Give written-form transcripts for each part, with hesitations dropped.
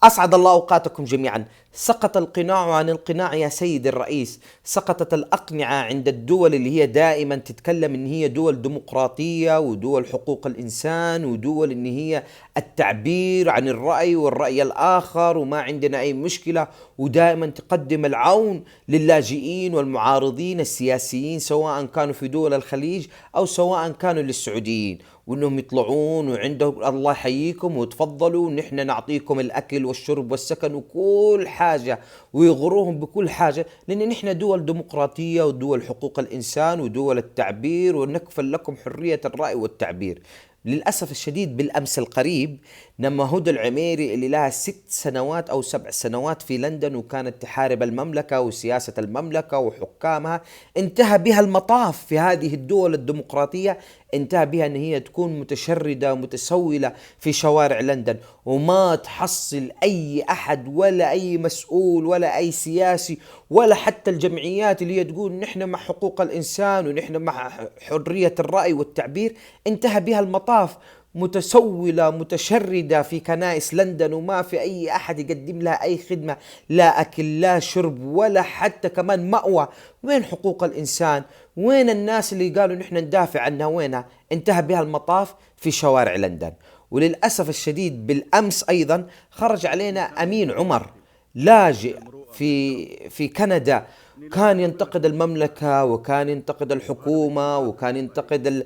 أسعد الله أوقاتكم جميعا. سقط القناع عن القناع يا سيد الرئيس. سقطت الأقنعة عند الدول اللي هي دائما تتكلم إن هي دول ديمقراطية ودول حقوق الإنسان ودول إن هي التعبير عن الرأي والرأي الآخر وما عندنا أي مشكلة، ودائما تقدم العون للاجئين والمعارضين السياسيين سواء كانوا في دول الخليج أو سواء كانوا للسعوديين، وانهم يطلعون وعندهم الله يحييكم وتفضلوا ونحن نعطيكم الاكل والشرب والسكن وكل حاجه، ويغروهم بكل حاجه، لان نحن دول ديمقراطيه ودول حقوق الانسان ودول التعبير ونكفل لكم حريه الراي والتعبير. للأسف الشديد بالأمس القريب لما هدى العميري اللي لها 6 سنوات أو 7 سنوات في لندن وكانت تحارب المملكة وسياسة المملكة وحكامها، انتهى بها المطاف في هذه الدول الديمقراطية، انتهى بها أن هي تكون متشردة متسولة في شوارع لندن، وما تحصل أي أحد ولا أي مسؤول ولا أي سياسي ولا حتى الجمعيات اللي هي تقول نحن مع حقوق الإنسان ونحن مع حرية الرأي والتعبير، انتهى بها المطاف متسولة متشردة في كنائس لندن، وما في أي أحد يقدم لها أي خدمة، لا أكل لا شرب ولا حتى كمان مأوى. وين حقوق الإنسان؟ وين الناس اللي قالوا نحن ندافع عنها؟ وينها؟ انتهى بها المطاف في شوارع لندن. وللأسف الشديد بالأمس أيضا خرج علينا أمين عمر، لاجئ في كندا، كان ينتقد المملكة وكان ينتقد الحكومة وكان ينتقد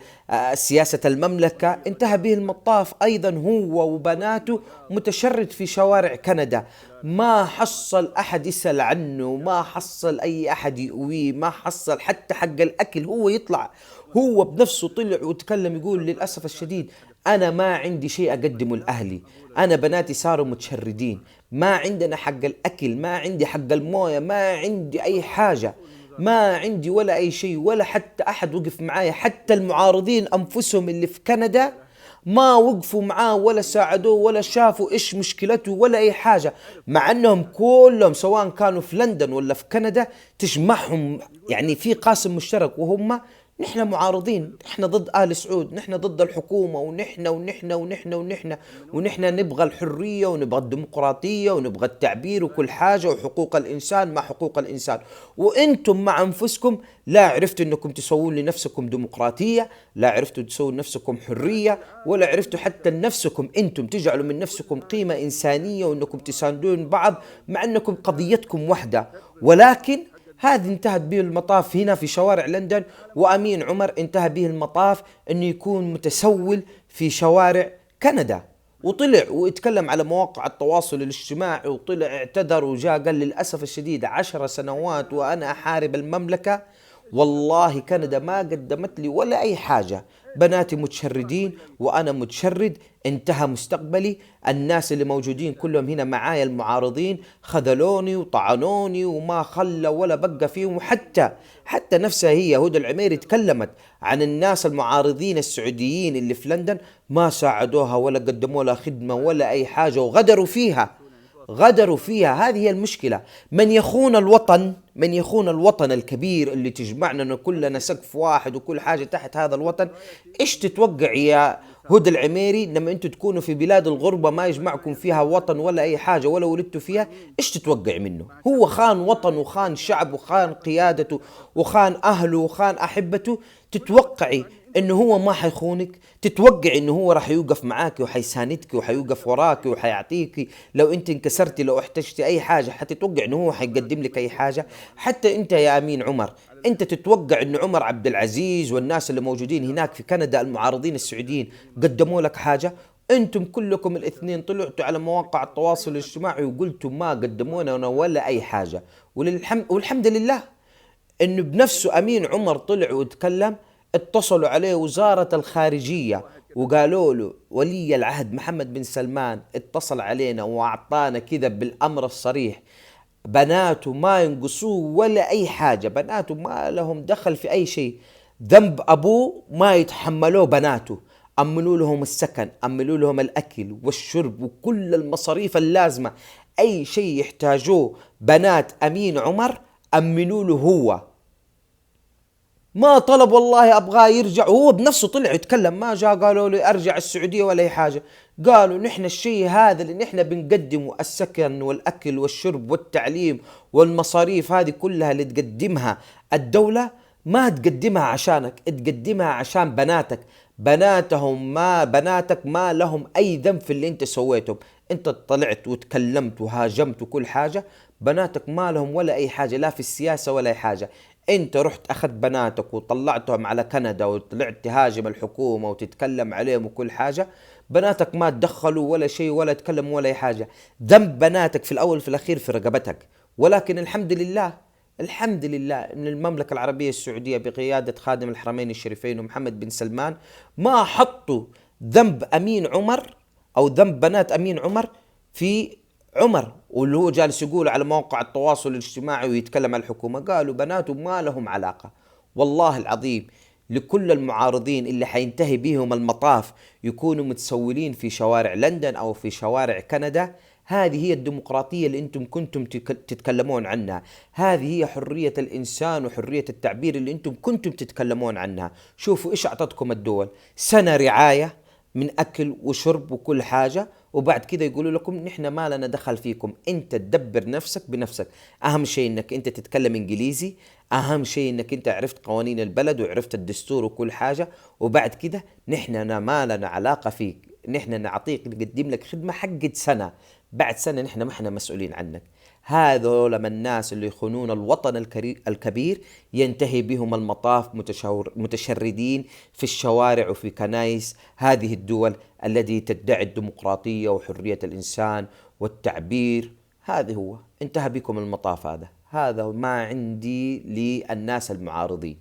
سياسة المملكة، انتهى به المطاف أيضا هو وبناته متشرد في شوارع كندا، ما حصل أحد يسأل عنه، ما حصل أي أحد يقويه، ما حصل حتى حق الأكل. هو يطلع هو بنفسه طلع وتكلم يقول للأسف الشديد أنا ما عندي شيء أقدمه لأهلي، أنا بناتي صاروا متشردين، ما عندنا حق الأكل، ما عندي حق الموية، ما عندي أي حاجة، ما عندي ولا أي شيء، ولا حتى أحد وقف معايا، حتى المعارضين أنفسهم اللي في كندا ما وقفوا معاه ولا ساعدوه ولا شافوا إيش مشكلته ولا أي حاجة، مع أنهم كلهم سواء كانوا في لندن ولا في كندا تجمعهم يعني في قاسم مشترك، وهم نحن معارضين، نحن ضد آل سعود، نحن ضد الحكومة، ونحن نبغى الحرية ونبغى الديمقراطية ونبغى التعبير وكل حاجة وحقوق الإنسان مع حقوق الإنسان. وإنتم مع أنفسكم لا عرفتوا أنكم تسوون لنفسكم ديمقراطية، لا عرفتوا تسوون لنفسكم حرية، ولا عرفتوا حتى نفسكم أنتم تجعلوا من نفسكم قيمة إنسانية وأنكم تساندون بعض مع أنكم قضيتكم واحدة. ولكن هذه انتهت به المطاف هنا في شوارع لندن، وأمين عمر انتهى به المطاف أنه يكون متسول في شوارع كندا، وطلع ويتكلم على مواقع التواصل الاجتماعي وطلع اعتذر وجاء قال للأسف الشديد 10 سنوات وأنا أحارب المملكة، والله كندا ما قدمت لي ولا أي حاجة، بناتي متشردين وأنا متشرد، انتهى مستقبلي، الناس اللي موجودين كلهم هنا معايا المعارضين خذلوني وطعنوني وما خلى ولا بقى فيهم. حتى نفسها هي هدى العميري تكلمت عن الناس المعارضين السعوديين اللي في لندن، ما ساعدوها ولا قدموا لها خدمة ولا أي حاجة وغدروا فيها، غدروا فيها. هذه هي المشكلة. من يخون الوطن الكبير اللي تجمعنا كلنا سقف واحد وكل حاجة تحت هذا الوطن. ايش تتوقع يا هدى العميري لما انتوا تكونوا في بلاد الغربة ما يجمعكم فيها وطن ولا اي حاجة ولا ولدتوا فيها؟ ايش تتوقع منه؟ هو خان وطن وخان شعب وخان قيادته وخان اهله وخان احبته، تتوقعي انه هو ما حيخونك؟ تتوقع انه هو راح يوقف معاك وحيساندك وحيوقف وراك وحيعطيك لو انت انكسرتي لو احتجتي اي حاجة؟ حتتوقع انه هو حيقدم لك اي حاجة؟ حتى انت يا امين عمر، انت تتوقع انه عمر عبد العزيز والناس اللي موجودين هناك في كندا المعارضين السعوديين قدموا لك حاجة؟ انتم كلكم الاثنين طلعتوا على مواقع التواصل الاجتماعي وقلتوا ما قدمونا ولا اي حاجة. والحمد لله انه بنفسه امين عمر طلع وتكلم، اتصلوا عليه وزارة الخارجية وقالوا له ولي العهد محمد بن سلمان اتصل علينا واعطانا كذا بالامر الصريح، بناته ما ينقصوه ولا اي حاجة، بناته ما لهم دخل في اي شيء، ذنب ابوه ما يتحملوه بناته، امنوا لهم السكن، امنوا لهم الاكل والشرب وكل المصاريف اللازمة، اي شيء يحتاجوه بنات امين عمر امنوا له هو. ما طلب والله أبغاه يرجع، وهو بنفسه طلع يتكلم، ما جاء قالوا لي أرجع السعودية ولا أي حاجة. قالوا نحن الشيء هذا اللي نحن بنقدمه، السكن والأكل والشرب والتعليم والمصاريف هذه كلها اللي تقدمها الدولة، ما تقدمها عشانك، تقدمها عشان بناتك. بناتك ما لهم أي ذنب في اللي أنت سويته. أنت طلعت وتكلمت وهاجمت وكل حاجة، بناتك ما لهم ولا أي حاجة، لا في السياسة ولا أي حاجة. انت رحت اخذت بناتك وطلعتهم على كندا وطلعت تهاجم الحكومة وتتكلم عليهم وكل حاجة. بناتك ما تدخلوا ولا شيء ولا تكلموا ولا اي حاجة. ذنب بناتك في الاول في الاخير في رقبتك. ولكن الحمد لله، الحمد لله ان المملكة العربية السعودية بقيادة خادم الحرمين الشريفين ومحمد بن سلمان ما حطوا ذنب امين عمر او ذنب بنات امين عمر في عمر. واللي هو جالس يقول على مواقع التواصل الاجتماعي ويتكلم على الحكومة، قالوا بناته ما لهم علاقة. والله العظيم لكل المعارضين اللي حينتهي بهم المطاف يكونوا متسولين في شوارع لندن أو في شوارع كندا. هذه هي الديمقراطية اللي انتم كنتم تتكلمون عنها. هذه هي حرية الإنسان وحرية التعبير اللي انتم كنتم تتكلمون عنها. شوفوا ايش اعطتكم الدول، سنة رعاية من أكل وشرب وكل حاجة، وبعد كذا يقولوا لكم نحن ما لنا دخل فيكم، انت تدبر نفسك بنفسك. اهم شيء انك انت تتكلم انجليزي، اهم شيء انك انت عرفت قوانين البلد وعرفت الدستور وكل حاجة، وبعد كذا نحن ما لنا علاقة فيك، نحن نعطيك نقدم لك خدمة حقت سنة، بعد سنة نحن ما احنا مسؤولين عنك. هذول من الناس اللي يخونون الوطن الكبير ينتهي بهم المطاف متشردين في الشوارع وفي كنائس هذه الدول التي تدعي الديمقراطية وحرية الإنسان والتعبير. هذا هو انتهى بكم المطاف. هذا ما عندي للناس المعارضين.